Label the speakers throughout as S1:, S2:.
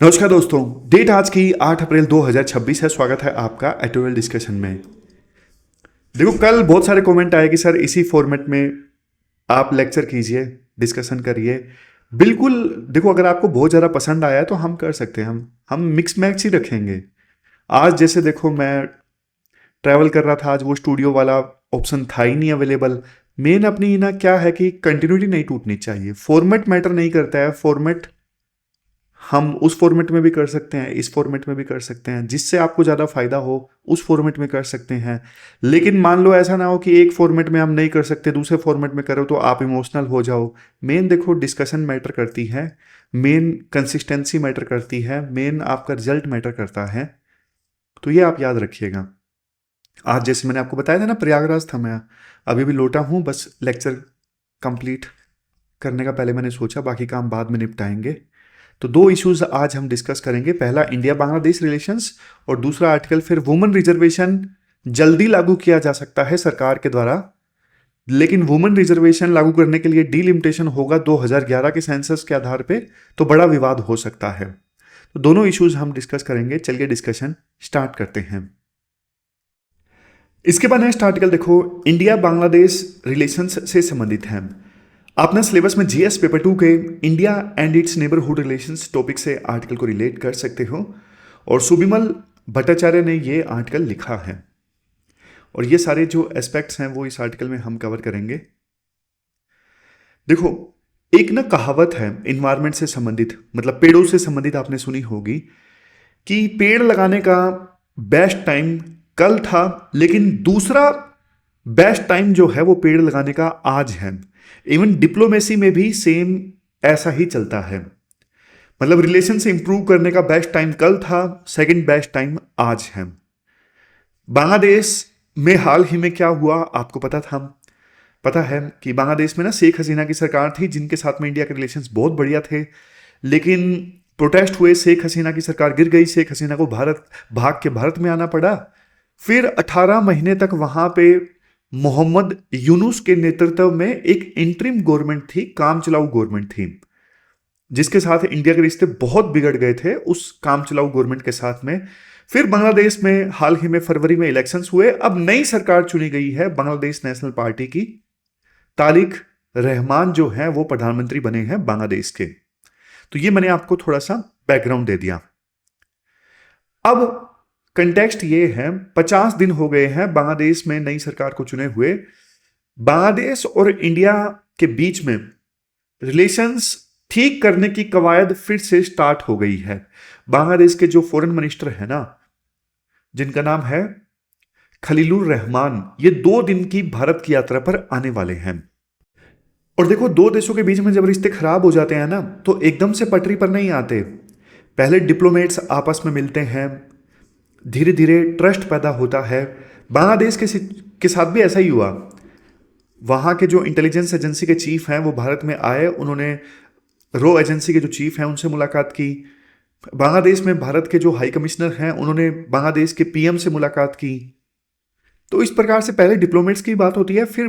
S1: नमस्कार दोस्तों। डेट आज की 8 अप्रैल 2026 है। स्वागत है आपका एटोरियल डिस्कशन में। देखो, कल बहुत सारे कमेंट आए कि सर इसी फॉर्मेट में आप लेक्चर कीजिए, डिस्कशन करिए। बिल्कुल। देखो, अगर आपको बहुत ज़्यादा पसंद आया है तो हम कर सकते हैं। हम मिक्स मैच ही रखेंगे। आज जैसे देखो, मैं ट्रैवल कर रहा था, आज वो स्टूडियो वाला ऑप्शन था ही नहीं अवेलेबल। मेन अपनी ना क्या है कि कंटिन्यूटी नहीं टूटनी चाहिए। फॉर्मेट मैटर नहीं करता है। फॉर्मेट हम उस फॉर्मेट में भी कर सकते हैं, इस फॉर्मेट में भी कर सकते हैं, जिससे आपको ज़्यादा फायदा हो उस फॉर्मेट में कर सकते हैं। लेकिन मान लो ऐसा ना हो कि एक फॉर्मेट में हम नहीं कर सकते, दूसरे फॉर्मेट में करो तो आप इमोशनल हो जाओ। मेन देखो, डिस्कशन मैटर करती है, मेन कंसिस्टेंसी मैटर करती है, मेन आपका रिजल्ट मैटर करता है। तो ये आप याद रखिएगा। आज जैसे मैंने आपको बताया था ना, प्रयागराज था मैं, अभी भी लौटा हूँ। बस लेक्चर कंप्लीट करने का पहले मैंने सोचा, बाकी काम बाद में निपटाएंगे। तो दो इश्यूज आज हम डिस्कस करेंगे। पहला इंडिया बांग्लादेश रिलेशंस, और दूसरा आर्टिकल फिर वुमेन रिजर्वेशन जल्दी लागू किया जा सकता है सरकार के द्वारा, लेकिन वुमेन रिजर्वेशन लागू करने के लिए डीलिमिटेशन होगा 2011 के सेंसस के आधार पे, तो बड़ा विवाद हो सकता है। तो दोनों इश्यूज हम डिस्कस करेंगे। चलिए डिस्कशन स्टार्ट करते हैं। इसके बाद नेक्स्ट आर्टिकल देखो, इंडिया बांग्लादेश रिलेशंस से संबंधित है। आप ना सिलेबस में जीएस पेपर 2 के India and it's neighbourhood relations topic से आर्टिकल को रिलेट कर सकते हो, और सुबिमल भट्टाचार्य ने ये आर्टिकल लिखा है, और ये सारे जो एस्पेक्ट्स हैं वो इस आर्टिकल में हम कवर करेंगे। देखो, एक ना कहावत है इन्वायरमेंट से संबंधित, मतलब पेड़ों से संबंधित, आपने सुनी होगी कि पेड़ लगाने का बेस्ट टाइम कल था, लेकिन दूसरा बेस्ट टाइम जो है वो पेड़ लगाने का आज है। इवन डिप्लोमेसी में भी सेम ऐसा ही चलता है। मतलब रिलेशन से इंप्रूव करने का बेस्ट टाइम कल था, सेकंड बेस्ट टाइम आज है। बांग्लादेश में हाल ही में क्या हुआ आपको पता है कि बांग्लादेश में ना शेख हसीना की सरकार थी, जिनके साथ में इंडिया के रिलेशंस बहुत बढ़िया थे। लेकिन प्रोटेस्ट हुए, शेख हसीना की सरकार गिर गई, शेख हसीना को भाग के भारत में आना पड़ा। फिर 18 महीने तक वहां पे मोहम्मद यूनुस के नेतृत्व में एक इंटरिम गवर्नमेंट थी, काम चलाऊ गवर्नमेंट थी, जिसके साथ इंडिया के रिश्ते बहुत बिगड़ गए थे उस काम चलाऊ गवर्नमेंट के साथ में। फिर बांग्लादेश में हाल ही में फरवरी में इलेक्शंस हुए। अब नई सरकार चुनी गई है बांग्लादेश नेशनल पार्टी की। तारिक रहमान जो है वो प्रधानमंत्री बने हैं बांग्लादेश के। तो ये मैंने आपको थोड़ा सा बैकग्राउंड दे दिया। अब कंटेक्स्ट ये है, 50 दिन हो गए हैं बांग्लादेश में नई सरकार को चुने हुए। बांग्लादेश और इंडिया के बीच में रिलेशंस ठीक करने की कवायद फिर से स्टार्ट हो गई है। बांग्लादेश के जो फॉरेन मिनिस्टर है ना, जिनका नाम है खलीलुर रहमान, ये 2 दिन की भारत की यात्रा पर आने वाले हैं। और देखो, दो देशों के बीच में जब रिश्ते खराब हो जाते हैं ना, तो एकदम से पटरी पर नहीं आते। पहले डिप्लोमेट्स आपस में मिलते हैं, धीरे धीरे ट्रस्ट पैदा होता है। बांग्लादेश के साथ भी ऐसा ही हुआ। वहाँ के जो इंटेलिजेंस एजेंसी के चीफ हैं वो भारत में आए, उन्होंने रॉ एजेंसी के जो चीफ हैं उनसे मुलाकात की। बांग्लादेश में भारत के जो हाई कमिश्नर हैं उन्होंने बांग्लादेश के पीएम से मुलाकात की। तो इस प्रकार से पहले डिप्लोमेट्स की बात होती है, फिर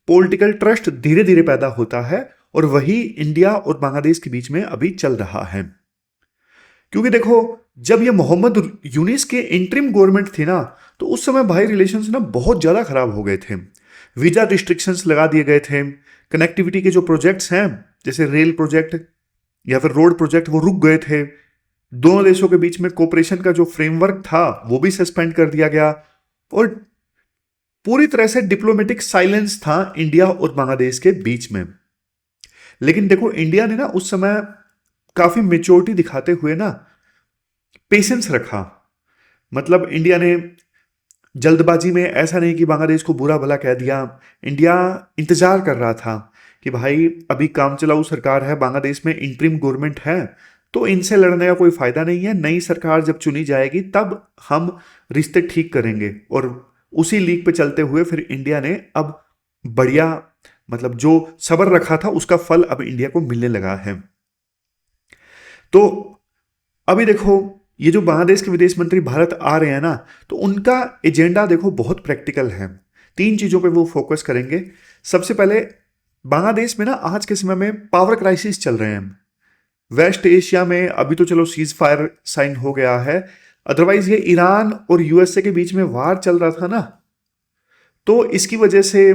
S1: पॉलिटिकल ट्रस्ट धीरे धीरे पैदा होता है, और वही इंडिया और बांग्लादेश के बीच में अभी चल रहा है। क्योंकि देखो, जब ये मोहम्मद यूनिस के इंटरिम गवर्नमेंट थी ना, तो उस समय भाई रिलेशंस ना बहुत ज़्यादा खराब हो गए थे। वीजा रिस्ट्रिक्शंस लगा दिए गए थे। कनेक्टिविटी के जो प्रोजेक्ट्स हैं, जैसे रेल प्रोजेक्ट या फिर रोड प्रोजेक्ट, वो रुक गए थे। दोनों देशों के बीच में कोऑपरेशन का जो फ्रेमवर्क था वो भी सस्पेंड कर दिया गया, और पूरी तरह से डिप्लोमेटिक साइलेंस था इंडिया और बांग्लादेश के बीच में। लेकिन देखो, इंडिया ने ना उस समय काफी मेच्योरिटी दिखाते हुए ना पेशेंस रखा। मतलब इंडिया ने जल्दबाजी में ऐसा नहीं कि बांग्लादेश को बुरा भला कह दिया। इंडिया इंतजार कर रहा था कि भाई अभी काम चलाऊ सरकार है बांग्लादेश में, इंटरिम गवर्नमेंट है, तो इनसे लड़ने का कोई फायदा नहीं है। नई सरकार जब चुनी जाएगी तब हम रिश्ते ठीक करेंगे। और उसी लीग पे चलते हुए फिर इंडिया ने अब बढ़िया, मतलब जो सब्र रखा था उसका फल अब इंडिया को मिलने लगा है। तो अभी देखो, ये जो बांग्लादेश के विदेश मंत्री भारत आ रहे हैं ना, तो उनका एजेंडा देखो बहुत प्रैक्टिकल है। 3 चीजों पे वो फोकस करेंगे। सबसे पहले, बांग्लादेश में ना आज के समय में पावर क्राइसिस चल रहे हैं। वेस्ट एशिया में अभी तो चलो सीज फायर साइन हो गया है, अदरवाइज ये ईरान और यूएसए के बीच में वार चल रहा था ना, तो इसकी वजह से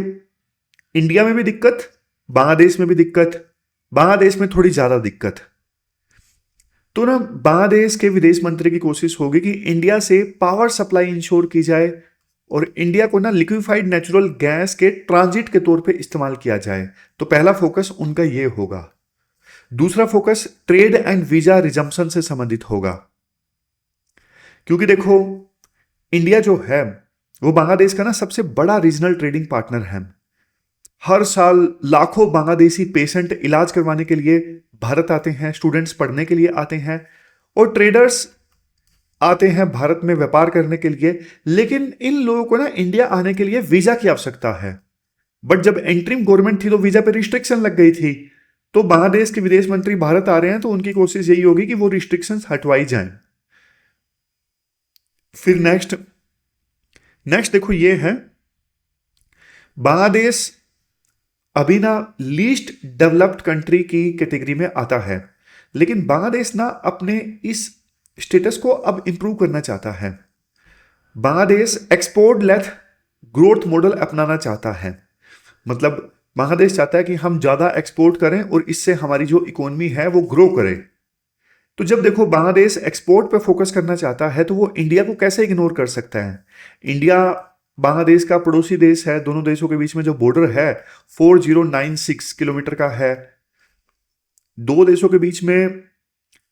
S1: इंडिया में भी दिक्कत, बांग्लादेश में भी दिक्कत, बांग्लादेश में थोड़ी ज्यादा दिक्कत। तो ना बांग्लादेश के विदेश मंत्री की कोशिश होगी कि इंडिया से पावर सप्लाई इंश्योर की जाए और इंडिया को ना लिक्विफाइड नेचुरल गैस के ट्रांजिट के तौर पे इस्तेमाल किया जाए। तो पहला फोकस उनका ये होगा। दूसरा focus trade and visa resumption से संबंधित होगा, क्योंकि देखो इंडिया जो है वो बांग्लादेश का ना सबसे बड़ा रीजनल ट्रेडिंग पार्टनर है। हर साल लाखों बांग्लादेशी पेशेंट इलाज करवाने के लिए भारत आते हैं, स्टूडेंट्स पढ़ने के लिए आते हैं और ट्रेडर्स आते हैं भारत में व्यापार करने के लिए। लेकिन इन लोगों को ना इंडिया आने के लिए वीजा की आवश्यकता है, बट जब एंट्रीम गवर्नमेंट थी तो वीजा पे रिस्ट्रिक्शन लग गई थी। तो बांग्लादेश के विदेश मंत्री भारत आ रहे हैं तो उनकी कोशिश यही होगी कि वो रिस्ट्रिक्शंस हटवाई जाएं। फिर नेक्स्ट देखो ये है, बांग्लादेश अभी ना लीस्ट डेवलप्ड कंट्री की कैटेगरी में आता है, लेकिन बांग्लादेश ना अपने इस स्टेटस को अब इंप्रूव करना चाहता है। Bangladesh export led growth model अपनाना चाहता है, मतलब बांग्लादेश चाहता है कि हम ज्यादा एक्सपोर्ट करें और इससे हमारी जो इकोनॉमी है वो ग्रो करे। तो जब देखो बांग्लादेश एक्सपोर्ट पे फोकस करना चाहता है तो वो इंडिया को कैसे इग्नोर कर सकता है। इंडिया बांग्लादेश का पड़ोसी देश है, दोनों देशों के बीच में जो बॉर्डर है 4096 किलोमीटर का है। दो देशों के बीच में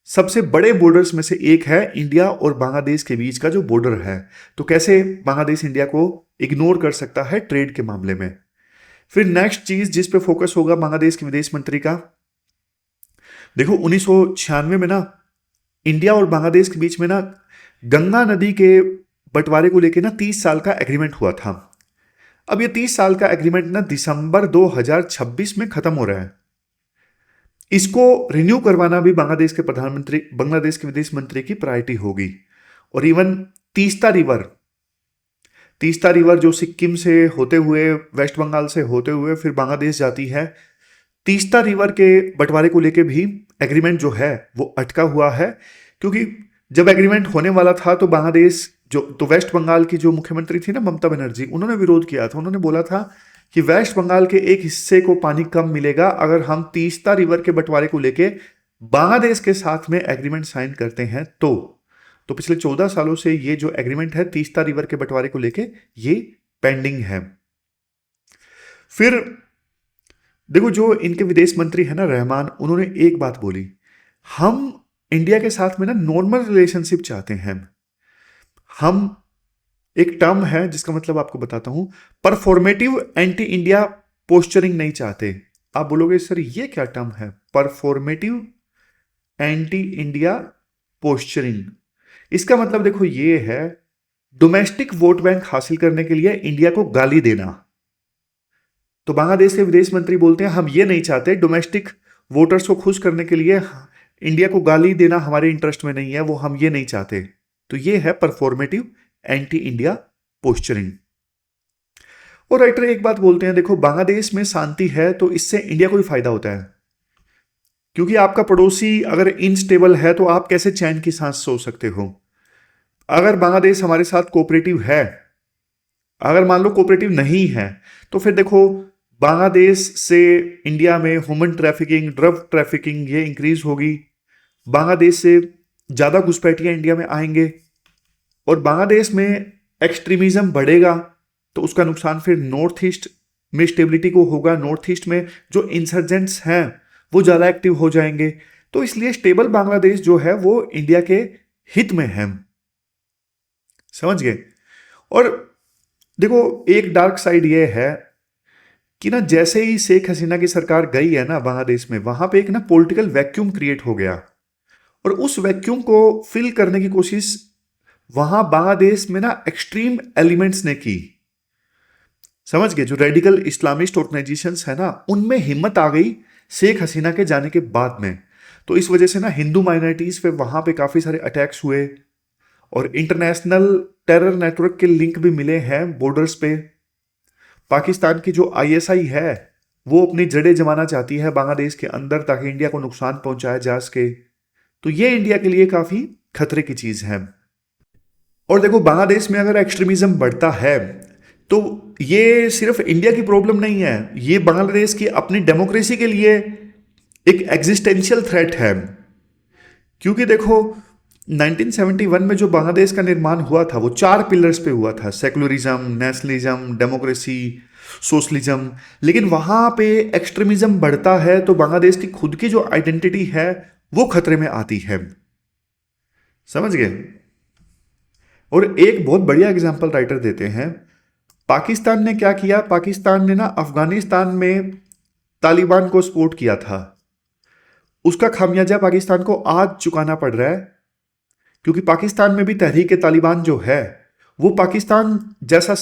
S1: सबसे बड़े बॉर्डर्स में से एक है इंडिया और बांग्लादेश के बीच का जो बॉर्डर है। तो कैसे बांग्लादेश इंडिया को इग्नोर कर सकता है ट्रेड के मामले में। फिर नेक्स्ट चीज जिस पे फोकस होगा बांग्लादेश के विदेश मंत्री का, देखो 1996 में ना इंडिया और बांग्लादेश के बीच में ना गंगा नदी के बंटवारे को लेकर ना 30 साल का एग्रीमेंट हुआ था। अब ये 30 साल का एग्रीमेंट ना दिसंबर 2026 में खत्म हो रहा है। इसको रिन्यू करवाना भी बांग्लादेश के विदेश मंत्री की प्रायोरिटी होगी। और इवन तीस्ता रिवर जो सिक्किम से होते हुए, वेस्ट बंगाल से होते हुए फिर बांग्लादेश जाती है, तीस्ता रिवर के बंटवारे को लेके भी एग्रीमेंट जो है वो अटका हुआ है। क्योंकि जब एग्रीमेंट होने वाला था तो वेस्ट बंगाल की जो मुख्यमंत्री थी ना ममता बनर्जी, उन्होंने विरोध किया था। उन्होंने बोला था कि वेस्ट बंगाल के एक हिस्से को पानी कम मिलेगा अगर हम तीस्ता रिवर के बंटवारे को लेके बांग्लादेश के साथ में एग्रीमेंट साइन करते हैं। तो पिछले 14 सालों से ये जो एग्रीमेंट है तीस्ता रिवर के बंटवारे को लेके ये पेंडिंग है। फिर देखो जो इनके विदेश मंत्री है ना रहमान, उन्होंने एक बात बोली, हम इंडिया के साथ में ना नॉर्मल रिलेशनशिप चाहते हैं। हम एक टर्म है जिसका मतलब आपको बताता हूं, परफॉर्मेटिव एंटी इंडिया पोस्चरिंग नहीं चाहते। आप बोलोगे सर ये क्या टर्म है, परफॉर्मेटिव एंटी इंडिया पोस्चरिंग? इसका मतलब देखो ये है डोमेस्टिक वोट बैंक हासिल करने के लिए इंडिया को गाली देना। तो बांग्लादेश के विदेश मंत्री बोलते हैं हम ये नहीं चाहते, डोमेस्टिक वोटर्स को खुश करने के लिए इंडिया को गाली देना हमारे इंटरेस्ट में नहीं है, वो हम ये नहीं चाहते। तो ये है परफॉर्मेटिव एंटी इंडिया पोस्चरिंग। और राइटर एक बात बोलते हैं, देखो बांग्लादेश में शांति है तो इससे इंडिया को भी फायदा होता है, क्योंकि आपका पड़ोसी अगर इनस्टेबल है तो आप कैसे चैन की सांस सो सकते हो। अगर बांग्लादेश हमारे साथ कोऑपरेटिव है, अगर मान लो कोऑपरेटिव नहीं है, तो फिर देखो बांग्लादेश से इंडिया में ह्यूमन ट्रैफिकिंग, ड्रग ट्रैफिकिंग ये इंक्रीज होगी। बांग्लादेश से ज्यादा घुसपैठियां इंडिया में आएंगे और बांग्लादेश में एक्सट्रीमिज्म बढ़ेगा तो उसका नुकसान फिर नॉर्थ ईस्ट में स्टेबिलिटी को होगा। नॉर्थ ईस्ट में जो इंसर्जेंट्स हैं वो ज्यादा एक्टिव हो जाएंगे। तो इसलिए स्टेबल बांग्लादेश जो है वो इंडिया के हित में है। समझ गए? और देखो एक डार्क साइड ये है कि ना जैसे ही शेख हसीना की सरकार गई है ना बांग्लादेश में, वहां पे एक ना पॉलिटिकल वैक्यूम क्रिएट हो गया और उस वैक्यूम को फिल करने की कोशिश वहां बांग्लादेश में ना एक्सट्रीम एलिमेंट्स ने की। समझ गए? जो रेडिकल इस्लामिस्ट ऑर्गेनाइजेशंस है ना उनमें हिम्मत आ गई शेख हसीना के जाने के बाद में। तो इस वजह से ना हिंदू माइनॉरिटीज पे वहां पे काफी सारे अटैक्स हुए और इंटरनेशनल टेरर नेटवर्क के लिंक भी मिले हैं बॉर्डर्स पे। पाकिस्तान की जो आईएसआई है वो अपनी जड़ें जमाना चाहती है बांग्लादेश के अंदर ताकि इंडिया को नुकसान पहुंचाया जा सके। तो ये इंडिया के लिए काफ़ी खतरे की चीज़ है। और देखो, बांग्लादेश में अगर एक्सट्रीमिज्म बढ़ता है तो ये सिर्फ इंडिया की प्रॉब्लम नहीं है, ये बांग्लादेश की अपनी डेमोक्रेसी के लिए एक एग्जिस्टेंशियल थ्रेट है। क्योंकि देखो, 1971 में जो बांग्लादेश का निर्माण हुआ था वो 4 पिलर्स पे हुआ था: सेकुलरिज्म, नेशनलिज्म, डेमोक्रेसी, सोशलिज्म। लेकिन वहां पे एक्सट्रीमिज्म बढ़ता है तो बांग्लादेश की खुद की जो आइडेंटिटी है वो खतरे में आती है। समझ गए? और एक बहुत बढ़िया एग्जांपल राइटर देते हैं। पाकिस्तान ने क्या किया? पाकिस्तान ने ना अफगानिस्तान में तालिबान को सपोर्ट किया था। उसका खामियाजा पाकिस्तान को आज चुकाना पड़ रहा है, क्योंकि पाकिस्तान में भी तहरीक तालिबान जो है वो पाकिस्तान जैसा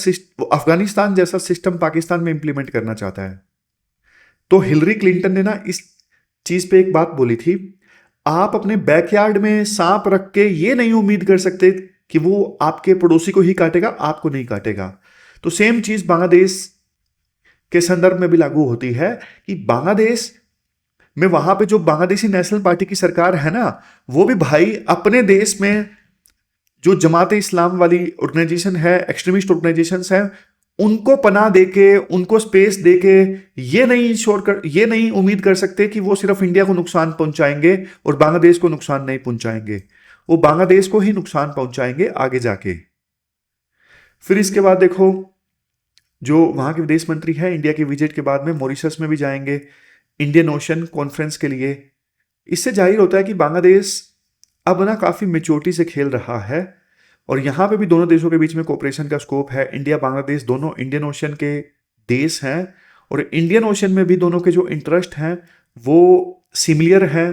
S1: अफगानिस्तान जैसा सिस्टम पाकिस्तान में इंप्लीमेंट करना चाहता है। तो हिलरी क्लिंटन ने ना इस चीज पे एक बात बोली थी, आप अपने बैकयार्ड में सांप रख के ये नहीं उम्मीद कर सकते कि वो आपके पड़ोसी को ही काटेगा, आपको नहीं काटेगा। तो सेम चीज बांग्लादेश के संदर्भ में भी लागू होती है कि बांग्लादेश में वहां पे जो बांग्लादेशी नेशनल पार्टी की सरकार है ना, वो भी भाई अपने देश में जो जमात इस्लाम वाली ऑर्गेनाइजेशन है, एक्सट्रीमिस्ट ऑर्गेनाइजेशंस हैं, उनको पनाह देके, उनको स्पेस देके ये नहीं उम्मीद कर सकते कि वो सिर्फ इंडिया को नुकसान पहुंचाएंगे और बांग्लादेश को नुकसान नहीं पहुंचाएंगे। वो बांग्लादेश को ही नुकसान पहुंचाएंगे आगे जाके। फिर इसके बाद देखो, जो वहां के विदेश मंत्री हैं इंडिया के विजिट के बाद में मॉरिशस में भी जाएंगे इंडियन ओशन कॉन्फ्रेंस के लिए। इससे जाहिर होता है कि बांग्लादेश अब ना काफ़ी मेच्योरिटी से खेल रहा है और यहाँ पे भी दोनों देशों के बीच में कोऑपरेशन का स्कोप है। इंडिया बांग्लादेश दोनों इंडियन ओशन के देश हैं और इंडियन ओशन में भी दोनों के जो इंटरेस्ट हैं वो सिमिलर हैं।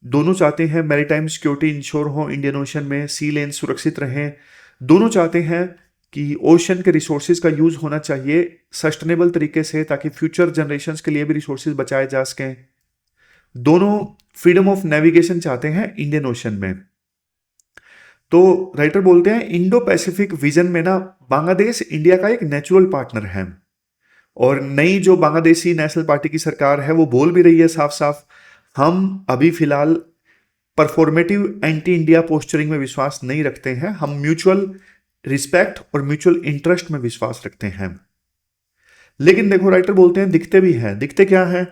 S1: दोनों चाहते हैं मैरीटाइम सिक्योरिटी इंश्योर हो इंडियन ओशन में, सी लेन सुरक्षित रहें। दोनों चाहते हैं कि ओशन के रिसोर्सेज का यूज होना चाहिए सस्टेनेबल तरीके से ताकि फ्यूचर जनरेशंस के लिए भी रिसोर्सेज बचाए जा सकें। दोनों फ्रीडम ऑफ नेविगेशन चाहते हैं इंडियन ओशन में। तो राइटर बोलते हैं इंडो पैसिफिक विजन में ना बांग्लादेश इंडिया का एक नेचुरल पार्टनर है। और नई जो बांग्लादेशी नेशनल पार्टी की सरकार है वो बोल भी रही है साफ साफ, हम अभी फिलहाल परफॉर्मेटिव एंटी इंडिया पोस्चरिंग में विश्वास नहीं रखते हैं, हम म्यूचुअल रिस्पेक्ट और म्यूचुअल इंटरेस्ट में विश्वास रखते हैं। लेकिन देखो, राइटर बोलते हैं दिखते भी हैं। दिखते क्या है?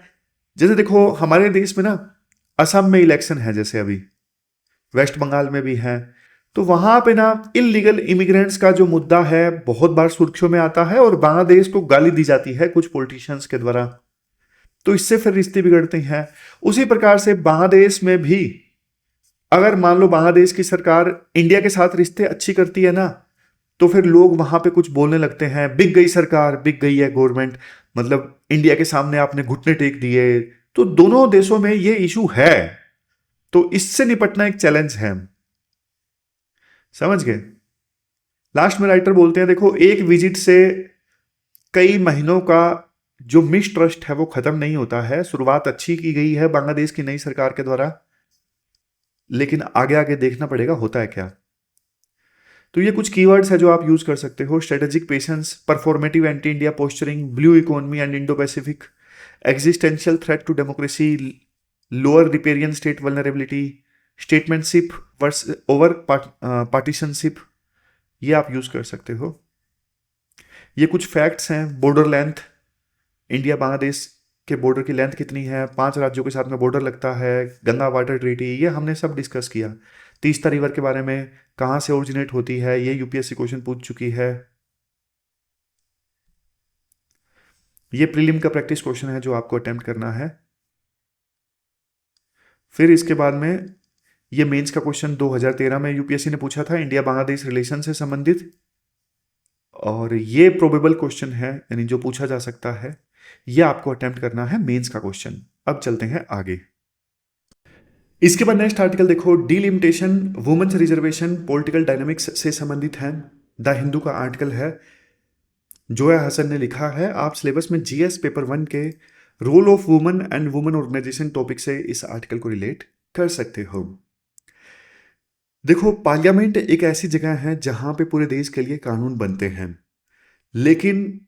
S1: जैसे देखो, हमारे देश में ना असम में इलेक्शन है, जैसे अभी वेस्ट बंगाल में भी है, तो वहां पे ना इलीगल इमिग्रेंट्स का जो मुद्दा है बहुत बार सुर्खियों में आता है और बांग्लादेश को गाली दी जाती है कुछ पॉलिटिशियंस के द्वारा। तो इससे फिर रिश्ते बिगड़ते हैं। उसी प्रकार से बांग्लादेश में भी अगर मान लो बांग्लादेश की सरकार इंडिया के साथ रिश्ते अच्छी करती है ना, तो फिर लोग वहां पे कुछ बोलने लगते हैं, बिक गई सरकार, बिक गई है गवर्नमेंट, मतलब इंडिया के सामने आपने घुटने टेक दिए। तो दोनों देशों में ये इशू है, तो इससे निपटना एक चैलेंज है। समझ गए? लास्ट में राइटर बोलते हैं देखो, एक विजिट से कई महीनों का जो मिसट्रस्ट है वो खत्म नहीं होता है। शुरुआत अच्छी की गई है बांग्लादेश की नई सरकार के द्वारा, लेकिन आगे आगे देखना पड़ेगा होता है क्या। तो ये कुछ कीवर्ड्स है जो आप यूज कर सकते हो: strategic patience, performative anti India posturing, blue economy and Indo Pacific, existential threat to democracy, lower riparian state vulnerability, statesmanship versus over partisanship, ये आप यूज कर सकते हो। ये कुछ फैक्ट्स हैं। बॉर्डर लेंथ, इंडिया बांग्लादेश के बॉर्डर की लेंथ कितनी है, 5 राज्यों के साथ में बॉर्डर लगता है, गंगा वाटर ट्रीटी, ये हमने सब डिस्कस किया। तीस्ता रिवर के बारे में, कहाँ से ओरिजिनेट होती है, ये यूपीएससी क्वेश्चन पूछ चुकी है। ये प्रीलिम का प्रैक्टिस क्वेश्चन है जो आपको अटेम्प्ट करना है। फिर इसके बाद में ये मेंस का क्वेश्चन 2013 में यूपीएससी ने पूछा था, इंडिया बांग्लादेश रिलेशन से संबंधित, और ये प्रोबेबल क्वेश्चन है, यानी जो पूछा जा सकता है। ये आपको अटेम्प्ट करना है मेंस का क्वेश्चन। अब चलते हैं आगे। इसके बाद नेक्स्ट आर्टिकल देखो, delimitation women's reservation political dynamics से संबंधित है। द हिंदू का आर्टिकल है, जोया हसन ने लिखा है। आप सिलेबस में जीएस पेपर 1 के role of women and women organisation topic से इस आर्टिकल को रिलेट कर सकते हो। देखो, पार्लियामेंट एक ऐसी जगह है जहां पे पूरे देश के लिए कानून बनते हैं, लेकिन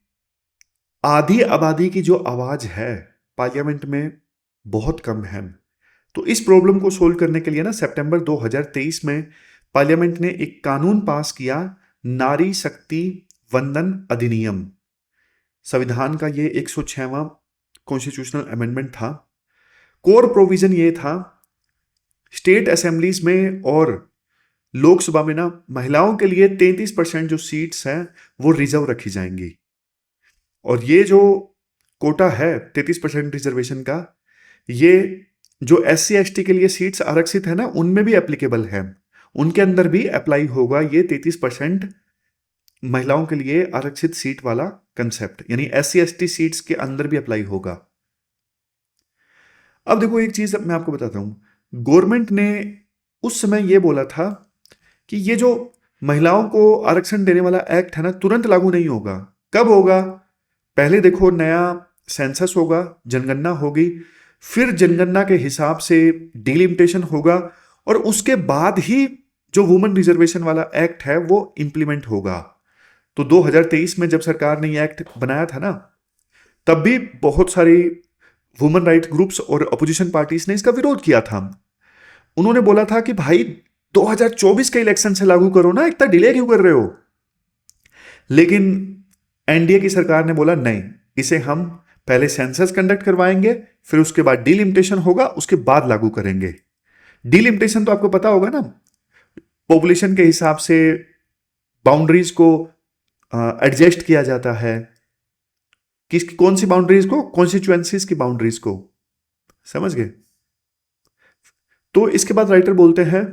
S1: आधी आबादी की जो आवाज है पार्लियामेंट में बहुत कम है। तो इस प्रॉब्लम को सोल्व करने के लिए ना सितंबर 2023 में पार्लियामेंट ने एक कानून पास किया, नारी शक्ति वंदन अधिनियम। संविधान का ये 106वां कॉन्स्टिट्यूशनल अमेंडमेंट था। कोर प्रोविजन ये था, स्टेट असेंबलीज में और लोकसभा में ना महिलाओं के लिए 33% जो सीट्स हैं वो रिजर्व रखी जाएंगी। और ये जो कोटा है 33% रिजर्वेशन का, ये जो SC ST के लिए सीट्स आरक्षित है ना उनमें भी एप्लीकेबल है, उनके अंदर भी अप्लाई होगा ये 33% महिलाओं के लिए आरक्षित सीट वाला कंसेप्ट, यानी SC ST सीट्स के अंदर भी अप्लाई होगा। अब देखो एक चीज मैं आपको बताता हूं, गवर्नमेंट ने उस समय ये बोला था कि ये जो महिलाओं को आरक्षण देने वाला एक्ट है ना तुरंत लागू नहीं होगा। कब होगा? पहले देखो नया सेंसस होगा, जनगणना होगी, फिर जनगणना के हिसाब से डिलिमिटेशन होगा और उसके बाद ही जो वुमेन रिजर्वेशन वाला एक्ट है वो इंप्लीमेंट होगा। तो 2023 में जब सरकार ने ये एक्ट बनाया था ना, तब भी बहुत सारी वुमेन राइट ग्रुप्स और अपोजिशन पार्टीज ने इसका विरोध किया था। उन्होंने बोला था कि भाई 2024 के इलेक्शन से लागू करो ना, इतना डिले क्यों कर रहे हो? लेकिन एनडीए की सरकार ने बोला नहीं, इसे हम पहले सेंसस कंडक्ट करवाएंगे, फिर उसके बाद डिलिमिटेशन होगा, उसके बाद लागू करेंगे। डिलिमिटेशन तो आपको पता होगा ना, पॉपुलेशन के हिसाब से बाउंड्रीज को एडजस्ट किया जाता है। किसकी कौन सी बाउंड्रीज को? कॉन्स्टिट्यूएंसीज की बाउंड्रीज को, समझ गए? तो इसके बाद राइटर बोलते हैं,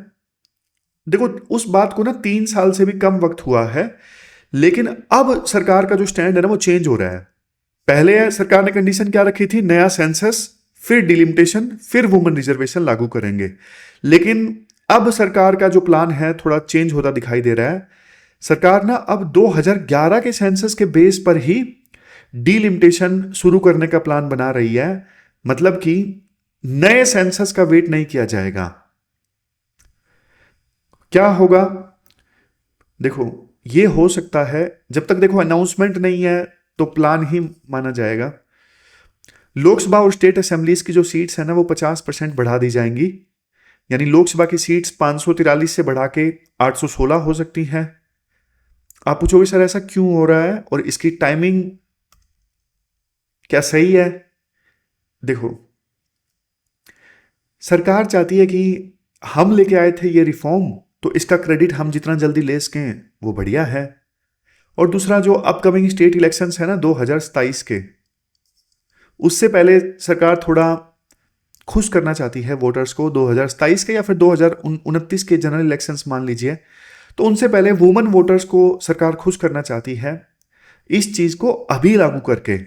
S1: देखो उस बात को ना 3 साल से भी कम वक्त हुआ है, लेकिन अब सरकार का जो स्टैंड है ना वो चेंज हो रहा है। पहले सरकार ने कंडीशन क्या रखी थी? नया सेंसस, फिर डिलिमिटेशन, फिर वुमेन रिजर्वेशन लागू करेंगे। लेकिन अब सरकार का जो प्लान है थोड़ा चेंज होता दिखाई दे रहा है। सरकार ना अब 2011 के सेंसस के बेस पर ही डिलिमिटेशन शुरू करने का प्लान बना रही है। मतलब कि नए सेंसस का वेट नहीं किया जाएगा। क्या होगा? देखो ये हो सकता है, जब तक देखो अनाउंसमेंट नहीं है तो प्लान ही माना जाएगा। लोकसभा और स्टेट असेंबलीज की जो सीट्स है ना वो 50% बढ़ा दी जाएंगी, यानी लोकसभा की सीट्स 543 से बढ़ा के 816 हो सकती हैं। आप पूछोगे सर ऐसा क्यों हो रहा है और इसकी टाइमिंग क्या सही है? देखो सरकार चाहती है कि हम लेके आए थे ये रिफॉर्म, तो इसका क्रेडिट हम जितना जल्दी ले सकें वो बढ़िया है। और दूसरा जो अपकमिंग स्टेट इलेक्शंस है ना 2027 के, उससे पहले सरकार थोड़ा खुश करना चाहती है वोटर्स को। 2027 के या फिर 2029 के जनरल इलेक्शंस मान लीजिए, तो उनसे पहले वुमेन वोटर्स को सरकार खुश करना चाहती है इस चीज को अभी लागू करके।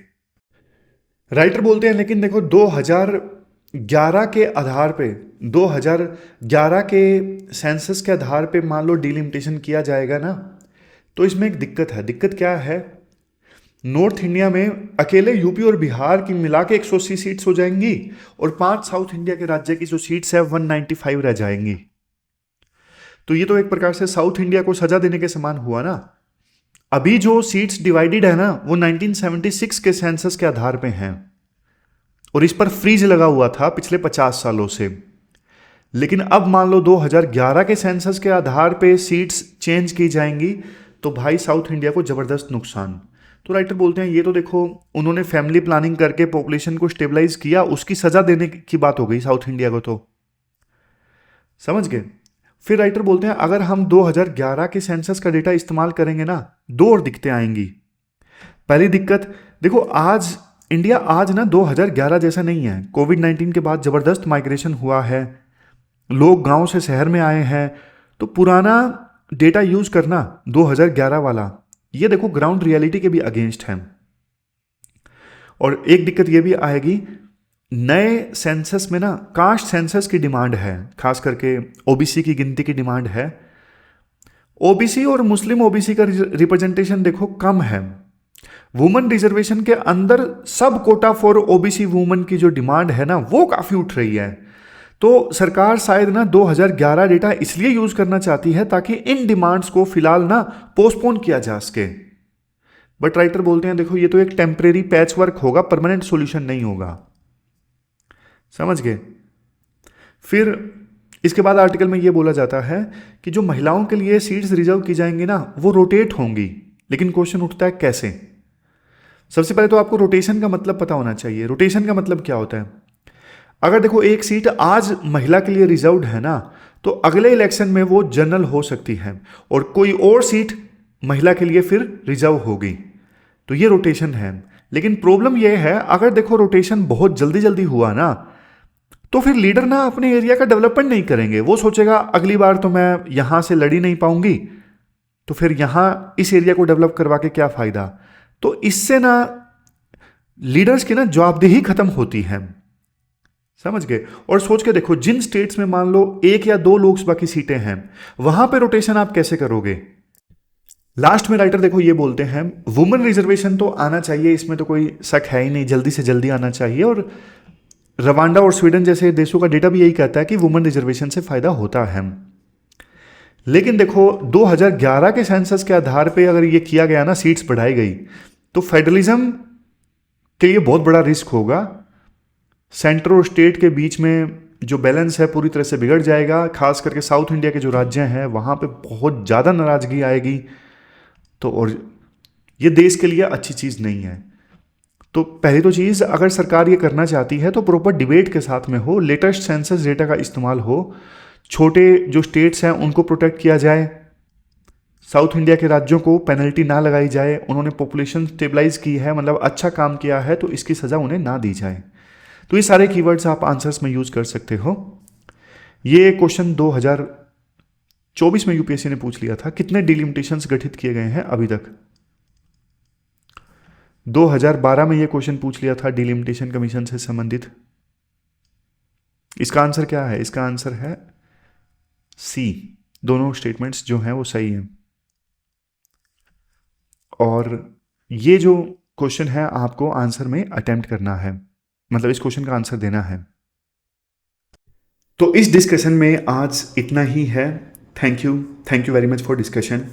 S1: राइटर बोलते हैं लेकिन देखो 2011 के आधार पे, 2011 के सेंसस के आधार पे मान लो डिलिमिटेशन किया जाएगा ना, तो इसमें एक दिक्कत है। दिक्कत क्या है? नॉर्थ इंडिया में अकेले यूपी और बिहार की मिला के 180 सीट्स हो जाएंगी और 5 साउथ इंडिया के राज्य की जो सीट्स है 195 रह जाएंगी। तो ये तो एक प्रकार से साउथ इंडिया को सजा देने के समान हुआ ना। अभी जो सीट्स डिवाइडेड है ना वो 1976 के सेंसस के आधार पे हैं और इस पर फ्रीज लगा हुआ था पिछले 50 सालों से। लेकिन अब मान लो 2011 के सेंसस के आधार पे सीट्स चेंज की जाएंगी, तो भाई साउथ इंडिया को जबरदस्त नुकसान। तो राइटर बोलते हैं ये तो देखो उन्होंने फैमिली प्लानिंग करके पॉपुलेशन को स्टेबलाइज किया, उसकी सजा देने की बात हो गई साउथ इंडिया को, तो समझ गए? फिर राइटर बोलते हैं अगर हम 2011 के सेंसस का डेटा इस्तेमाल करेंगे ना, 2 और दिक्कतें आएंगी। पहली दिक्कत देखो, आज इंडिया आज ना 2011 जैसा नहीं है। कोविड-19 के बाद जबरदस्त माइग्रेशन हुआ है, लोग गांव से शहर में आए हैं, तो पुराना डेटा यूज करना 2011 वाला, ये देखो ग्राउंड रियलिटी के भी अगेंस्ट है। और एक दिक्कत ये भी आएगी, नए सेंसस में ना कास्ट सेंसस की डिमांड है, खास करके ओबीसी की गिनती की डिमांड है। ओबीसी और मुस्लिम ओबीसी का रिप्रेजेंटेशन देखो कम है। वुमेन रिजर्वेशन के अंदर सब कोटा फॉर ओबीसी वुमेन की जो डिमांड है ना वो काफी उठ रही है। तो सरकार शायद ना 2011 डेटा इसलिए यूज करना चाहती है ताकि इन डिमांड्स को फिलहाल ना पोस्टपोन किया जा सके। बट राइटर बोलते हैं देखो ये तो एक टेम्परेरी पैच वर्क होगा, परमानेंट सॉल्यूशन नहीं होगा। समझ गए? फिर इसके बाद आर्टिकल में ये बोला जाता है कि जो महिलाओं के लिए सीट्स रिजर्व की जाएंगी ना, वो रोटेट होंगी। लेकिन क्वेश्चन उठता है कैसे? सबसे पहले तो आपको रोटेशन का मतलब पता होना चाहिए। रोटेशन का मतलब क्या होता है? अगर देखो एक सीट आज महिला के लिए रिजर्व्ड है ना, तो अगले इलेक्शन में वो जनरल हो सकती है और कोई और सीट महिला के लिए फिर रिजर्व होगी। तो ये रोटेशन है। लेकिन प्रॉब्लम ये है, अगर देखो रोटेशन बहुत जल्दी जल्दी हुआ ना, तो फिर लीडर ना अपने एरिया का डेवलपमेंट नहीं करेंगे। वो सोचेगा अगली बार तो मैं यहां से लड़ी नहीं पाऊंगी, तो फिर यहां इस एरिया को डेवलप करवा के क्या फायदा। तो इससे ना लीडर्स की ना जवाबदेही खत्म होती है। समझ गए? और सोच के देखो, जिन स्टेट्स में मान लो 1 या 2 लोकसभा की सीटें हैं, वहां पे रोटेशन आप कैसे करोगे? लास्ट में राइटर देखो ये बोलते हैं, वुमेन रिजर्वेशन तो आना चाहिए, इसमें तो कोई शक है ही नहीं, जल्दी से जल्दी आना चाहिए। और रवांडा और स्वीडन जैसे देशों का डेटा भी यही कहता है कि वुमेन रिजर्वेशन से फायदा होता है। लेकिन देखो 2011 के सेंसस के आधार पे अगर ये किया गया ना, सीट्स बढ़ाई गई, तो फेडरलिज्म के लिए बहुत बड़ा रिस्क होगा। सेंटर और स्टेट के बीच में जो बैलेंस है पूरी तरह से बिगड़ जाएगा। खास करके साउथ इंडिया के जो राज्य हैं वहाँ पे बहुत ज़्यादा नाराज़गी आएगी। तो और ये देश के लिए अच्छी चीज़ नहीं है। तो पहली तो चीज़, अगर सरकार ये करना चाहती है तो प्रॉपर डिबेट के साथ में हो, लेटेस्ट सेंसस डेटा का इस्तेमाल हो, छोटे जो स्टेट्स हैं उनको प्रोटेक्ट किया जाए, साउथ इंडिया के राज्यों को पेनल्टी ना लगाई जाए। उन्होंने पॉपुलेशन स्टेबलाइज की है, मतलब अच्छा काम किया है, तो इसकी सज़ा उन्हें ना दी जाए। तो ये सारे कीवर्ड्स आप आंसर्स में यूज कर सकते हो। ये क्वेश्चन 2024 में यूपीएससी ने पूछ लिया था। कितने डिलिमिटेशंस गठित किए गए हैं अभी तक? 2012 में ये क्वेश्चन पूछ लिया था डिलिमिटेशन कमीशन से संबंधित। इसका आंसर क्या है? इसका आंसर है सी। दोनों स्टेटमेंट्स जो हैं वो सही हैं। और ये जो क्वेश्चन है आपको आंसर में अटेम्प्ट करना है, मतलब इस क्वेश्चन का आंसर देना है। तो इस डिस्कशन में आज इतना ही है। Thank you very much for discussion.